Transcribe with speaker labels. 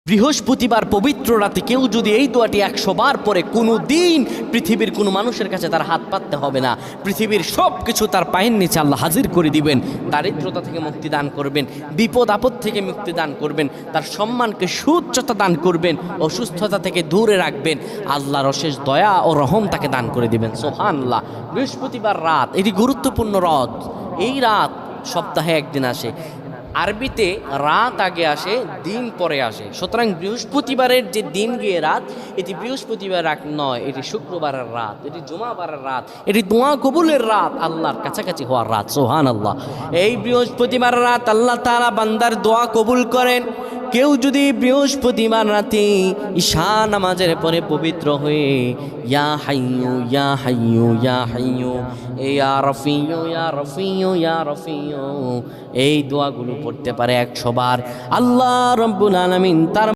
Speaker 1: বৃহস্পতিবার পবিত্র রাতে কেউ যদি এই দোয়াটি 100 বার পরে কোনো দিন পৃথিবীর কোনো মানুষের কাছে তার হাত পাততে হবে না, পৃথিবীর সব কিছু তার পায়ের নিচে আল্লাহ হাজির করে দিবেন। দারিদ্রতা থেকে মুক্তি দান করবেন, বিপদ আপদ থেকে মুক্তি দান করবেন, তার সম্মানকে সুউচ্চতা দান করবেন, অসুস্থতা থেকে দূরে রাখবেন, আল্লাহর অশেষ দয়া ও রহম তাকে দান করে দিবেন। সুবহানাল্লাহ। বৃহস্পতিবার রাত এটি গুরুত্বপূর্ণ রাত। এই রাত সপ্তাহে একদিন আসে। আরবিতে রাত আগে আসে, দিন পরে আসে। সুতরাং বৃহস্পতিবারের যে দিন গিয়ে রাত, এটি বৃহস্পতিবার রাত নয়, এটি শুক্রবারের রাত, এটি জুমাবারের রাত, এটি দোয়া কবুলের রাত, আল্লাহর কাছাকাছি হওয়ার রাত। সুবহানাল্লাহ। এই বৃহস্পতিবার রাত আল্লাহ তাআলা বান্দার দোয়া কবুল করেন। কেউ যদি বৃহস্পতিবার রাতে ঈশা নামাজের পরে পবিত্র হয়ে ইয়া হাইয়ু ইয়া হাইয়ু ইয়া হাইয়ু ইয়া রফিয়ু ইয়া রফিয়ু ইয়া রফিয়ু এই দোয়াগুলো পড়তে পারে 100 বার, আল্লাহ রাব্বুল আলামিন তার